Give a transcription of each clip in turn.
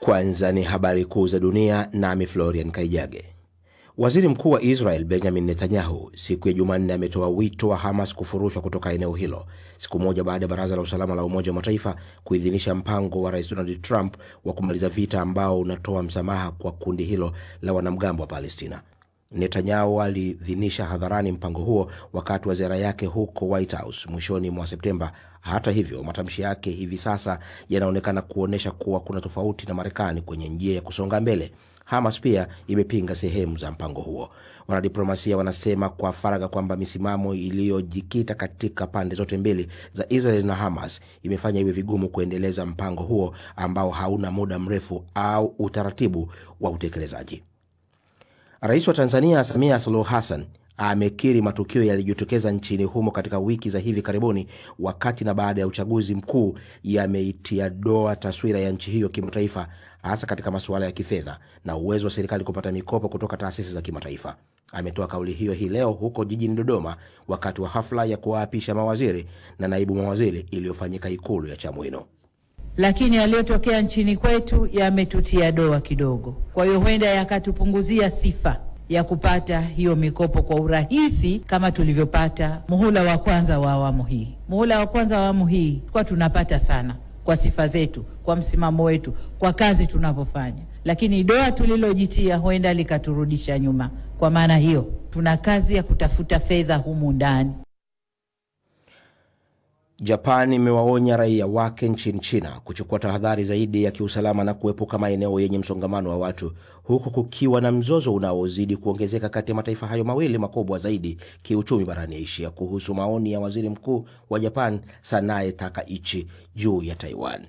Kwanza ni habari kuu za dunia nami Florian Kaijage. Waziri Mkuu wa Israel Benjamin Netanyahu siku ya Jumanne ametoa wito wa Hamas kufurushwa kutoka eneo hilo, siku moja baada ya Baraza la Usalama la Umoja wa Mataifa kuidhinisha mpango wa Rais Donald Trump wa kumaliza vita ambao unatoa msamaha kwa kundi hilo la wanamgambo wa Palestina. Netanyahu aliidhinisha hadharani mpango huo wakati wa ziara yake huko White House mwishoni mwa Septemba. Hata hivyo, matamshi yake hivi sasa yanaonekana kuonesha kuwa kuna tofauti na Marekani kwenye njia ya kusonga mbele. Hamas pia imepinga sehemu za mpango huo. Wanadiplomasia wanasema kwa faragha kwamba misimamo iliyojikita katika pande zote mbili za Israel na Hamas imefanya iwe vigumu kuendeleza mpango huo ambao hauna muda mrefu au utaratibu wa utekelezaji. Rais wa Tanzania Samia Suluhu Hassan amekiri matukio yalijitokeza nchini humo katika wiki za hivi karibuni wakati na baada ya uchaguzi mkuu yameitia doa taswira ya nchi hiyo kimataifa, hasa katika masuala ya kifedha na uwezo wa serikali kupata mikopo kutoka taasisi za kimataifa. Ametoa kauli hiyo hii leo huko jijini Dodoma wakati wa hafla ya kuwaapisha mawaziri na naibu mawaziri iliyofanyika Ikulu ya Chamwino. Lakini yaliyotokea nchini kwetu yametutia doa kidogo. Kwa hiyo huenda yakatupunguzia sifa ya kupata hiyo mikopo kwa urahisi kama tulivyopata muhula wa kwanza wa awamu hii. Muhula wa kwanza wa awamu hii kwa tunapata sana kwa sifa zetu, kwa msimamo wetu, kwa kazi tunavyofanya. Lakini doa tulilojitia huenda likaturudisha nyuma. Kwa maana hiyo, tuna kazi ya kutafuta fedha humu ndani. Japan imewaonya raia wake nchini China kuchukua tahadhari zaidi ya kiusalama na kuepuka maeneo yenye msongamano wa watu, huku kukiwa na mzozo unaozidi kuongezeka kati ya mataifa hayo mawili makubwa zaidi kiuchumi barani Asia kuhusu maoni ya Waziri Mkuu wa Japan Sanae Takaichi juu ya Taiwan.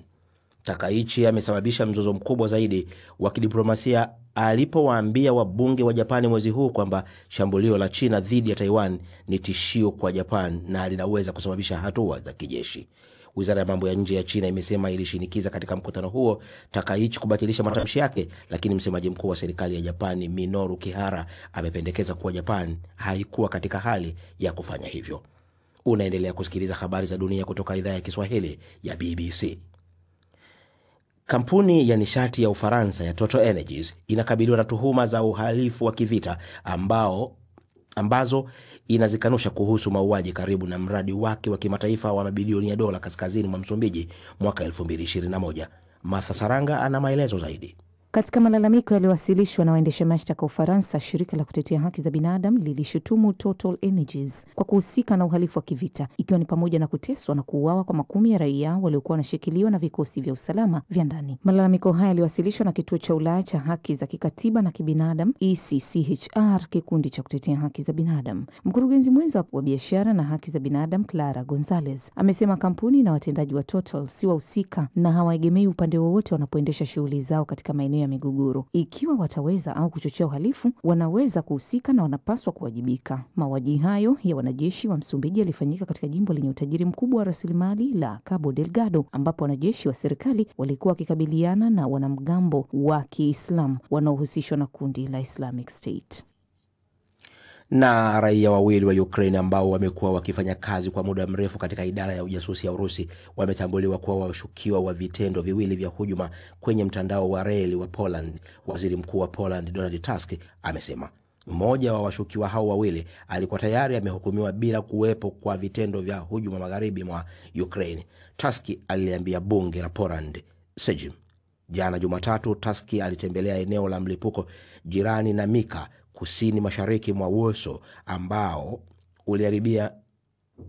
Takaichi amesababisha mzozo mkubwa zaidi wa kidiplomasia alipowaambia wabunge wa Japani mwezi huu kwamba shambulio la China dhidi ya Taiwan ni tishio kwa Japan na linaweza kusababisha hatua za kijeshi. Wizara ya mambo ya nje ya China imesema ilishinikiza katika mkutano huo Takaichi kubatilisha matamshi yake, lakini msemaji mkuu wa serikali ya Japani Minoru Kihara amependekeza kuwa Japan haikuwa katika hali ya kufanya hivyo. Unaendelea kusikiliza habari za dunia kutoka idhaa ya Kiswahili ya BBC. Kampuni ya nishati ya Ufaransa ya Total Energies inakabiliwa na tuhuma za uhalifu wa kivita ambazo inazikanusha kuhusu mauaji karibu na mradi wake wa kimataifa wa mabilioni ya dola kaskazini mwa Msumbiji mwaka 2021. Martha Saranga ana maelezo zaidi. Katika malalamiko yaliyowasilishwa na waendesha mashtaka wa Ufaransa, shirika la kutetea haki za binadamu lilishutumu Total Energies kwa kuhusika na uhalifu wa kivita, ikiwa ni pamoja na kuteswa na kuuawa kwa makumi ya raia waliokuwa wanashikiliwa na vikosi vya usalama vya ndani. Malalamiko haya yaliwasilishwa na kituo cha Ulaya cha haki za kikatiba na kibinadamu ECCHR, kikundi cha kutetea haki za binadamu. Mkurugenzi mwenza wa biashara na haki za binadamu Clara Gonzalez amesema kampuni na watendaji wa Total si wahusika na hawaegemei upande wowote wanapoendesha shughuli zao katika maeneo ya migogoro. Ikiwa wataweza au kuchochea uhalifu, wanaweza kuhusika na wanapaswa kuwajibika. Mauaji hayo ya wanajeshi wa Msumbiji yalifanyika katika jimbo lenye utajiri mkubwa wa rasilimali la Cabo Delgado, ambapo wanajeshi wa serikali walikuwa wakikabiliana na wanamgambo wa Kiislamu wanaohusishwa na kundi la Islamic State. Na raia wawili wa Ukraine ambao wamekuwa wakifanya kazi kwa muda mrefu katika idara ya ujasusi ya Urusi wametambuliwa kuwa washukiwa wa vitendo viwili vya hujuma kwenye mtandao wa reli wa Poland. Waziri Mkuu wa Poland Donald Tusk amesema mmoja wa washukiwa hao wawili alikuwa tayari amehukumiwa bila kuwepo kwa vitendo vya hujuma magharibi mwa Ukraine. Tusk aliambia bunge la Poland Sejm jana Jumatatu. Tusk alitembelea eneo la mlipuko jirani na Mika, kusini mashariki mwa Warsaw, ambao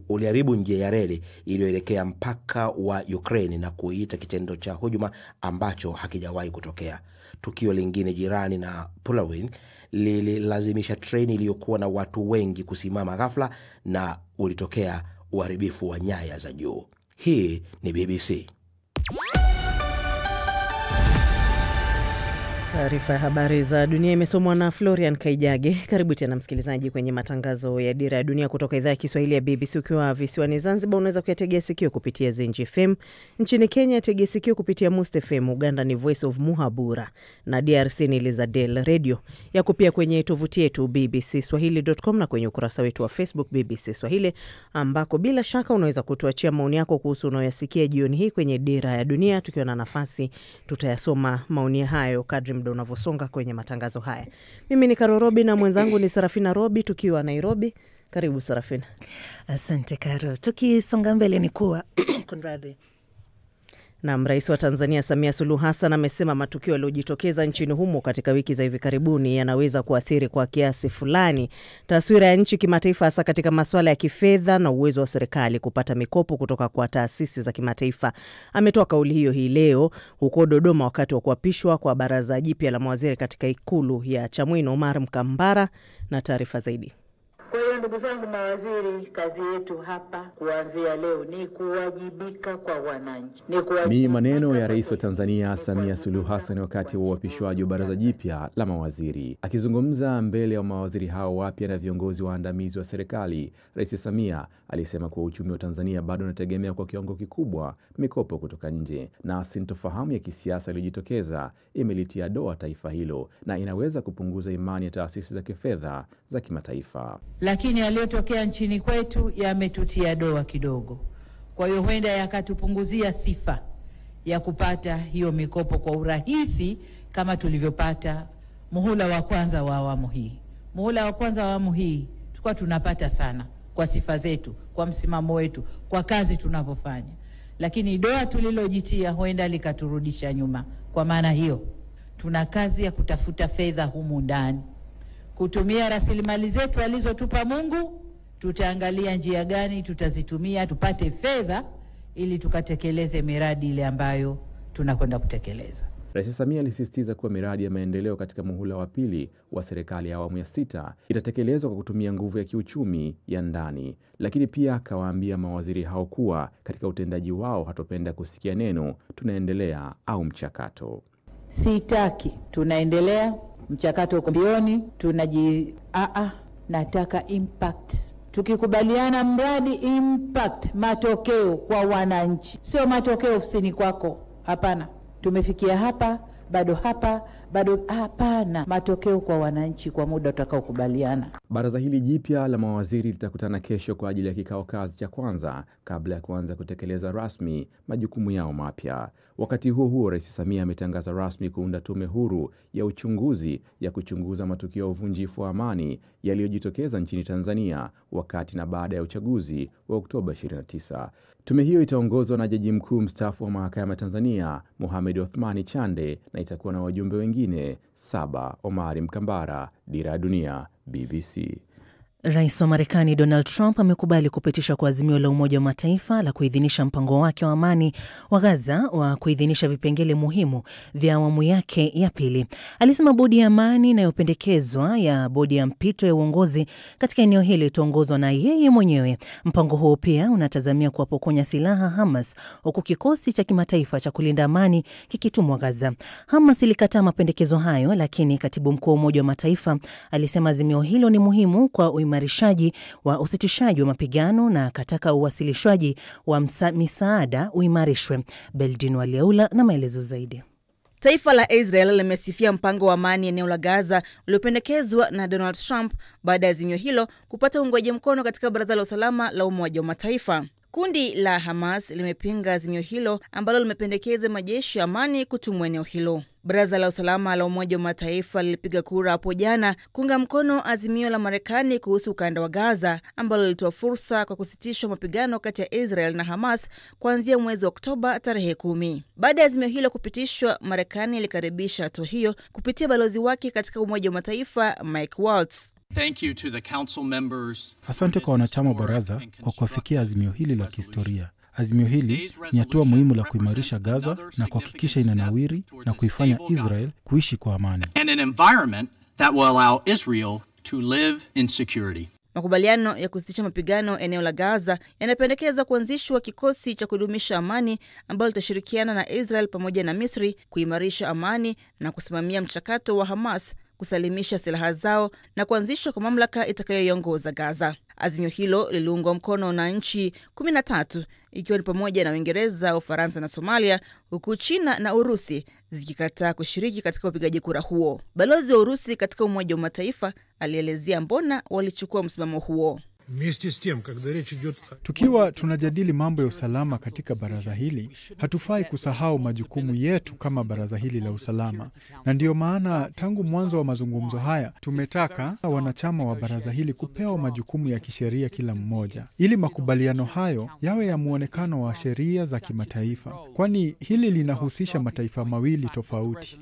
uliharibu njia ya reli iliyoelekea mpaka wa Ukraine na kuita kitendo cha hujuma ambacho hakijawahi kutokea. Tukio lingine jirani na Pulawin lililazimisha treni iliyokuwa na watu wengi kusimama ghafla na ulitokea uharibifu wa nyaya za juu. Hii ni BBC. Taarifa ya habari za dunia imesomwa na Florian Kaijage. Karibu tena msikilizaji kwenye matangazo ya Dira ya Dunia kutoka idhaa ya Kiswahili ya BBC. Ukiwa visiwani Zanzibar unaweza kuyategea sikio kupitia Zenji FM. Nchini Kenya tegea sikio kupitia Must FM. Uganda ni Voice of Muhabura na DRC ni Lizadel Radio. Yako pia kwenye tovuti yetu bbcswahili.com na kwenye ukurasa wetu wa Facebook BBC Swahili, ambako bila shaka unaweza kutuachia maoni yako kuhusu unayoyasikia jioni hii kwenye Dira ya Dunia. Tukiwa na nafasi tutayasoma maoni hayo kadri muda unavyosonga kwenye matangazo haya. Mimi ni Karo Robi na mwenzangu ni Sarafina Robi tukiwa Nairobi. Karibu Sarafina. Asante Karo. Tukisonga mbele ni kuwa kunradhi. Na Rais wa Tanzania Samia Suluhu Hassan amesema matukio yaliyojitokeza nchini humo katika wiki za hivi karibuni yanaweza kuathiri kwa kiasi fulani taswira ya nchi kimataifa, hasa katika masuala ya kifedha na uwezo wa serikali kupata mikopo kutoka kwa taasisi za kimataifa. Ametoa kauli hiyo hii leo huko Dodoma wakati wa kuapishwa kwa baraza jipya la mawaziri katika ikulu ya Chamwino. Omar Mkambara na taarifa zaidi. Kwa hiyo ndugu zangu mawaziri, kazi yetu hapa kuanzia leo ni kuwajibika kwa wananchi. Ni maneno ya Rais wa Tanzania Samia Suluhu Hassan wakati wa uapishwaji wa baraza jipya la mawaziri. Akizungumza mbele ya mawaziri hao wapya na viongozi waandamizi wa serikali, Rais Samia alisema kuwa uchumi wa Tanzania bado unategemea kwa kiwango kikubwa mikopo kutoka nje, na sintofahamu ya kisiasa iliyojitokeza imelitia doa taifa hilo na inaweza kupunguza imani ya taasisi za kifedha za kimataifa. Lakini yaliyotokea nchini kwetu yametutia doa kidogo. Kwa hiyo huenda yakatupunguzia sifa ya kupata hiyo mikopo kwa urahisi kama tulivyopata muhula wa kwanza wa awamu hii. Muhula wa kwanza wa awamu hii tulikuwa tunapata sana kwa sifa zetu, kwa msimamo wetu, kwa kazi tunavyofanya. Lakini doa tulilojitia huenda likaturudisha nyuma. Kwa maana hiyo tuna kazi ya kutafuta fedha humu ndani, kutumia rasilimali zetu alizotupa Mungu. Tutaangalia njia gani tutazitumia tupate fedha ili tukatekeleze miradi ile ambayo tunakwenda kutekeleza. Rais Samia alisisitiza kuwa miradi ya maendeleo katika muhula wa pili wa serikali ya awamu ya 6 itatekelezwa kwa kutumia nguvu ya kiuchumi ya ndani, lakini pia akawaambia mawaziri hao kuwa katika utendaji wao hatopenda kusikia neno tunaendelea au mchakato. Sitaki tunaendelea, mchakato uko mbioni, nataka impact. Tukikubaliana mradi impact, matokeo kwa wananchi, sio matokeo ofisini kwako. Hapana, tumefikia hapa, bado hapana, matokeo kwa wananchi kwa muda utakaokubaliana. Baraza hili jipya la mawaziri litakutana kesho kwa ajili ya kikao kazi cha kwanza kabla ya kuanza kutekeleza rasmi majukumu yao mapya. Wakati huo Rais Samia ametangaza rasmi kuunda tume huru ya uchunguzi ya kuchunguza matukio ya uvunjifu wa amani yaliyojitokeza nchini Tanzania wakati na baada ya uchaguzi wa Oktoba 29. Tume hiyo itaongozwa na Jaji Mkuu mstaafu wa Mahakama ya Tanzania Mohamed Othmani Chande na itakuwa na wajumbe wengine 7. Omar Mkambara, Dira ya Dunia, BBC. Rais wa Marekani Donald Trump amekubali kupitishwa kwa azimio la Umoja wa Mataifa la kuidhinisha mpango wake wa amani wa Gaza wa kuidhinisha vipengele muhimu vya awamu yake ya pili. Alisema bodi ya amani inayopendekezwa ya bodi ya mpito ya uongozi katika eneo hili itaongozwa na yeye mwenyewe. Mpango huo pia unatazamia kuwapokonya silaha Hamas, huku kikosi cha kimataifa cha kulinda amani kikitumwa Gaza. Hamas ilikataa mapendekezo hayo, lakini katibu mkuu wa Umoja wa Mataifa alisema azimio hilo ni muhimu kwa uimarishaji wa usitishaji wa mapigano na kataka uwasilishwaji wa misaada uimarishwe. Beldin Waliaula na maelezo zaidi. Taifa la Israel limesifia mpango wa amani eneo la Gaza uliopendekezwa na Donald Trump baada ya azimio hilo kupata uungwaji mkono katika Baraza la Usalama la Umoja wa Mataifa. Kundi la Hamas limepinga azimio hilo ambalo limependekeza majeshi ya amani kutumwa eneo hilo. Baraza la Usalama la Umoja wa Mataifa lilipiga kura hapo jana kuunga mkono azimio la Marekani kuhusu ukanda wa Gaza ambalo lilitoa fursa kwa kusitishwa mapigano kati ya Israel na Hamas kuanzia mwezi wa Oktoba tarehe 10. Baada ya azimio hilo kupitishwa, Marekani ilikaribisha hatua hiyo kupitia balozi wake katika Umoja wa Mataifa Mike Waltz. Asante kwa wanachama wa baraza kwa kuafikia azimio hili la kihistoria. Azimio hili ni hatua muhimu la kuimarisha Gaza na kuhakikisha inanawiri na kuifanya Israel kuishi kwa amani. Makubaliano ya kusitisha mapigano eneo la Gaza yanapendekeza kuanzishwa kikosi cha kudumisha amani ambalo litashirikiana na Israel pamoja na Misri kuimarisha amani na kusimamia mchakato wa Hamas kusalimisha silaha zao na kuanzishwa kwa mamlaka itakayoiongoza Gaza. Azimio hilo liliungwa mkono na nchi 13 ikiwa ni pamoja na Uingereza, Ufaransa na Somalia, huku China na Urusi zikikataa kushiriki katika upigaji kura huo. Balozi wa Urusi katika Umoja wa Mataifa alielezea mbona walichukua msimamo huo. Tukiwa tunajadili mambo ya usalama katika baraza hili, hatufai kusahau majukumu yetu kama baraza hili la usalama. Na ndiyo maana tangu mwanzo wa mazungumzo haya tumetaka wanachama wa baraza hili kupewa majukumu ya kisheria kila mmoja, ili makubaliano hayo yawe ya muonekano wa sheria za kimataifa, kwani hili linahusisha mataifa mawili tofauti.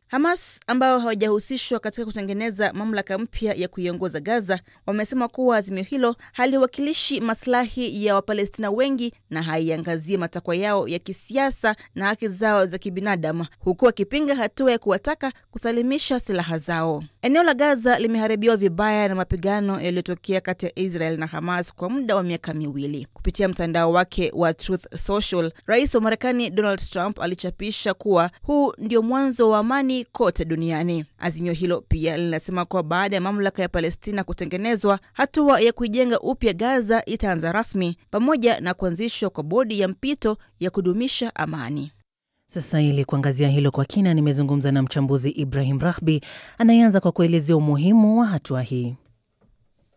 Hamas ambao hawajahusishwa katika kutengeneza mamlaka mpya ya kuiongoza Gaza wamesema kuwa azimio hilo haliwakilishi maslahi ya Wapalestina wengi na haiangazie matakwa yao ya kisiasa na haki zao za kibinadamu, huku wakipinga hatua ya kuwataka kusalimisha silaha zao. Eneo la Gaza limeharibiwa vibaya na mapigano yaliyotokea kati ya Israel na Hamas kwa muda wa miaka 2. Kupitia mtandao wake wa Truth Social, Rais wa Marekani Donald Trump alichapisha kuwa huu ndio mwanzo wa amani kote duniani. Azimio hilo pia linasema kuwa baada ya mamlaka ya Palestina kutengenezwa, hatua ya kuijenga upya Gaza itaanza rasmi pamoja na kuanzishwa kwa bodi ya mpito ya kudumisha amani. Sasa ili kuangazia hilo kwa kina, nimezungumza na mchambuzi Ibrahim Rahbi anayeanza kwa kuelezea umuhimu wa hatua hii.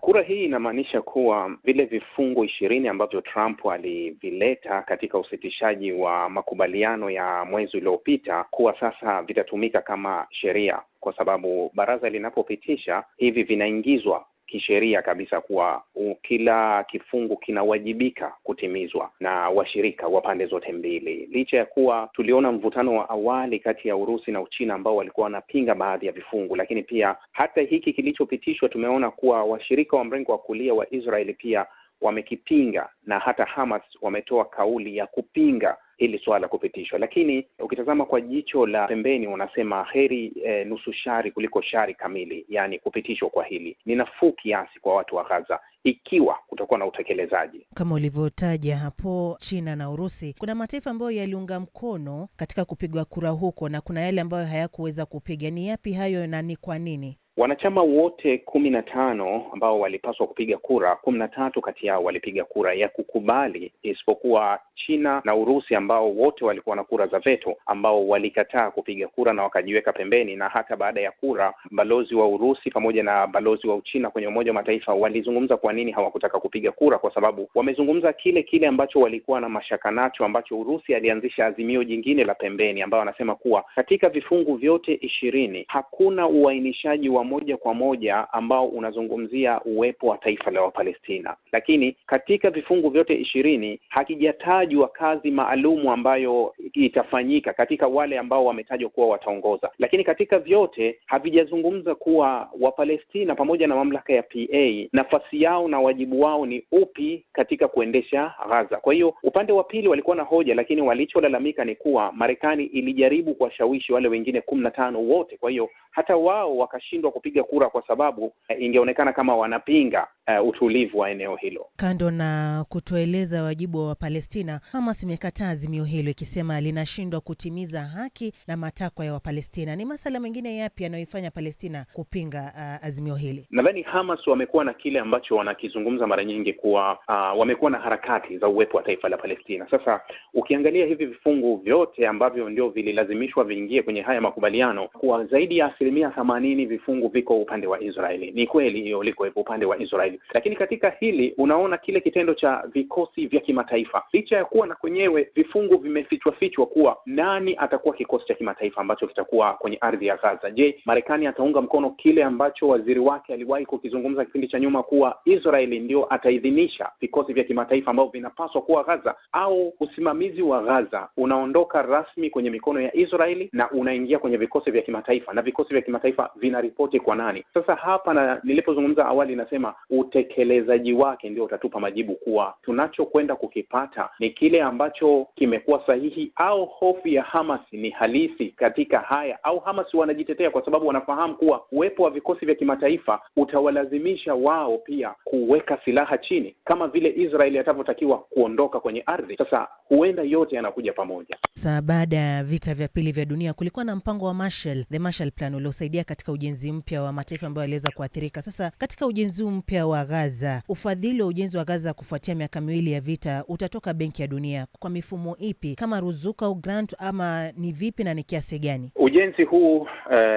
Kura hii inamaanisha kuwa vile vifungu 20 ambavyo Trump alivileta katika usitishaji wa makubaliano ya mwezi uliopita kuwa sasa vitatumika kama sheria, kwa sababu baraza linapopitisha hivi vinaingizwa kisheria kabisa kuwa kila kifungu kinawajibika kutimizwa na washirika wa pande zote mbili. Licha ya kuwa tuliona mvutano wa awali kati ya Urusi na Uchina ambao walikuwa wanapinga baadhi ya vifungu, lakini pia hata hiki kilichopitishwa tumeona kuwa washirika wa mrengo wa kulia wa Israeli pia wamekipinga, na hata Hamas wametoa kauli ya kupinga hili swala kupitishwa. Lakini ukitazama kwa jicho la pembeni, unasema heri nusu shari kuliko shari kamili, yani kupitishwa kwa hili ni nafuu kiasi kwa watu wa Gaza ikiwa kutakuwa na utekelezaji. Kama ulivyotaja hapo, China na Urusi, kuna mataifa ambayo yaliunga mkono katika kupigwa kura huko na kuna yale ambayo hayakuweza kupiga. Ni yapi hayo na ni kwa nini? Wanachama wote 15 ambao walipaswa kupiga kura, 13 kati yao walipiga kura ya kukubali, isipokuwa China na Urusi ambao wote walikuwa na kura za veto, ambao walikataa kupiga kura na wakajiweka pembeni. Na hata baada ya kura, balozi wa Urusi pamoja na balozi wa Uchina kwenye Umoja wa Mataifa walizungumza kwa nini hawakutaka kupiga kura, kwa sababu wamezungumza kile ambacho walikuwa na mashaka nacho, ambacho Urusi alianzisha azimio jingine la pembeni, ambao wanasema kuwa katika vifungu vyote 20 hakuna uainishaji wa moja kwa moja ambao unazungumzia uwepo wa taifa la Wapalestina, lakini katika vifungu vyote 20 hakijatajwa kazi maalumu ambayo itafanyika katika wale ambao wametajwa kuwa wataongoza. Lakini katika vyote havijazungumza kuwa Wapalestina pamoja na mamlaka ya PA nafasi yao na wajibu wao ni upi katika kuendesha Gaza. Kwa hiyo upande wa pili walikuwa na hoja, lakini walicholalamika ni kuwa Marekani ilijaribu kuwashawishi wale wengine 15 wote, kwa hiyo hata wao wakashindwa kupiga kura kwa sababu ingeonekana kama wanapinga utulivu wa eneo hilo. Kando na kutoeleza wajibu wa Palestina, Hamas imekataa azimio hilo ikisema linashindwa kutimiza haki na matakwa ya Wapalestina. Ni masuala mengine yapi yanayoifanya Palestina kupinga azimio hili? Nadhani Hamas wamekuwa na kile ambacho wanakizungumza mara nyingi kuwa wamekuwa na harakati za uwepo wa taifa la Palestina. Sasa ukiangalia hivi vifungu vyote ambavyo ndio vililazimishwa viingie kwenye haya makubaliano, kuwa zaidi ya 80% vifungu viko upande wa Israeli. Ni kweli hiyo liko upande wa Israeli. Lakini katika hili unaona kile kitendo cha vikosi vya kimataifa, licha ya kuwa na kwenyewe vifungu vimefichwa kuwa nani atakuwa kikosi cha kimataifa ambacho kitakuwa kwenye ardhi ya Gaza. Je, Marekani ataunga mkono kile ambacho waziri wake aliwahi kukizungumza kipindi cha nyuma kuwa Israeli ndio ataidhinisha vikosi vya kimataifa ambao vinapaswa kuwa Gaza, au usimamizi wa Gaza unaondoka rasmi kwenye mikono ya Israeli na unaingia kwenye vikosi vya kimataifa, na vikosi vya kimataifa vinaripoti ufanyike kwa nani. Sasa hapa na nilipozungumza awali nasema utekelezaji wake ndio utatupa majibu kuwa tunachokwenda kukipata ni kile ambacho kimekuwa sahihi au hofu ya Hamas ni halisi katika haya, au Hamas wanajitetea kwa sababu wanafahamu kuwa uwepo wa vikosi vya kimataifa utawalazimisha wao pia kuweka silaha chini kama vile Israeli atavyotakiwa kuondoka kwenye ardhi. Sasa huenda yote yanakuja pamoja. Sasa baada ya vita vya pili vya dunia kulikuwa na mpango wa Marshall, the Marshall Plan, uliosaidia katika ujenzi mpya wa mataifa ambayo yaliweza kuathirika. Sasa katika ujenzi mpya wa Gaza, ufadhili wa ujenzi wa Gaza kufuatia miaka miwili ya vita utatoka Benki ya Dunia kwa mifumo ipi, kama ruzuku au grant, ama ni vipi na ni kiasi gani? Ujenzi huu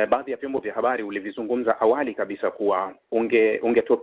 baadhi ya vyombo vya habari ulivizungumza awali kabisa kuwa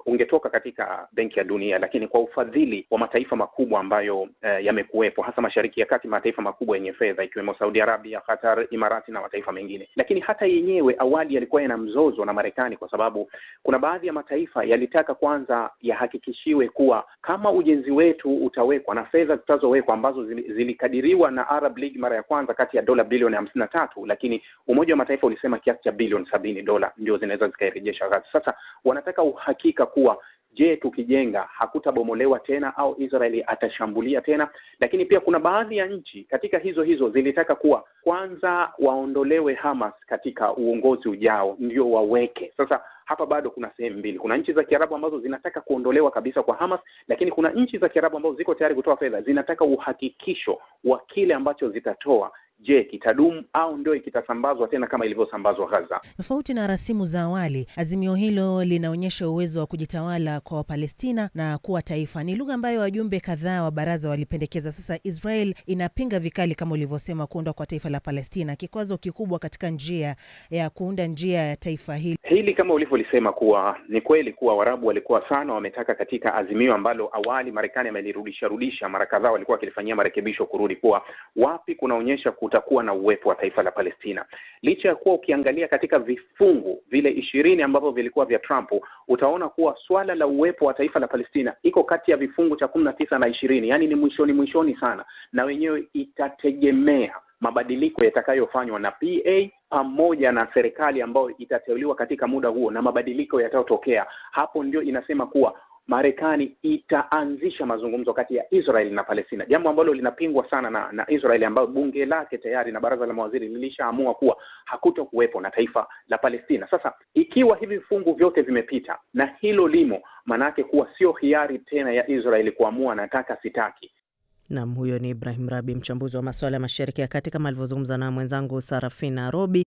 ungetoka katika Benki ya Dunia, lakini kwa ufadhili wa mataifa makubwa ambayo yamekuwepo hasa Mashariki ya Kati, mataifa makubwa yenye fedha ikiwemo Saudi Arabia, Qatar, Imarati na mataifa mengine. Lakini hata yenyewe awali yalikuwa yana mzozo na Marekani kwa sababu kuna baadhi ya mataifa yalitaka kwanza yahakikishiwe kuwa kama ujenzi wetu utawekwa na fedha zitazowekwa ambazo zilikadiriwa na Arab League mara ya kwanza kati ya dola bilioni 53, lakini Umoja wa Mataifa ulisema kiasi cha bilioni 70 dola ndio zinaweza zikairejesha Gaza. Sasa wanataka uhakika kuwa je, tukijenga hakutabomolewa tena au Israeli atashambulia tena. Lakini pia kuna baadhi ya nchi katika hizo zilitaka kuwa kwanza waondolewe Hamas katika uongozi ujao ndio waweke. Sasa hapa bado kuna sehemu mbili. Kuna nchi za Kiarabu ambazo zinataka kuondolewa kabisa kwa Hamas, lakini kuna nchi za Kiarabu ambazo ziko tayari kutoa fedha, zinataka uhakikisho wa kile ambacho zitatoa. Je, kitadumu au ndio kitasambazwa tena kama ilivyosambazwa Gaza? Tofauti na rasimu za awali, azimio hilo linaonyesha uwezo wa kujitawala kwa Palestina na kuwa taifa. Ni lugha ambayo wajumbe kadhaa wa baraza walipendekeza. Sasa Israel inapinga vikali kama ulivyosema kuundwa kwa taifa la Palestina, kikwazo kikubwa katika njia ya kuunda njia ya taifa hili. Hili kama ulivyolisema kuwa ni kweli kuwa Waarabu walikuwa sana wametaka katika azimio ambalo awali Marekani amelirudisha mara kadhaa, walikuwa wakilifanyia marekebisho kurudi kuwa wapi kunaonyesha kutakuwa na uwepo wa taifa la Palestina. Licha ya kuwa ukiangalia katika vifungu vile 20 ambavyo vilikuwa vya Trump, utaona kuwa swala la uwepo wa taifa la Palestina iko kati ya vifungu cha 19 na 20, yani ni mwishoni sana, na wenyewe itategemea mabadiliko yatakayofanywa na PA pamoja na serikali ambayo itateuliwa katika muda huo na mabadiliko yatayotokea. Hapo ndio inasema kuwa Marekani itaanzisha mazungumzo kati ya Israel na Palestina, jambo ambalo linapingwa sana na Israel, ambayo bunge lake tayari na baraza la mawaziri lilishaamua kuwa hakutokuwepo na taifa la Palestina. Sasa ikiwa hivi vifungu vyote vimepita na hilo limo, manake kuwa sio hiari tena ya Israel kuamua nataka sitaki. Naam, huyo ni Ibrahim Rabi, mchambuzi wa masuala ya Mashariki ya Kati, kama alivyozungumza na mwenzangu Sarafina Robi.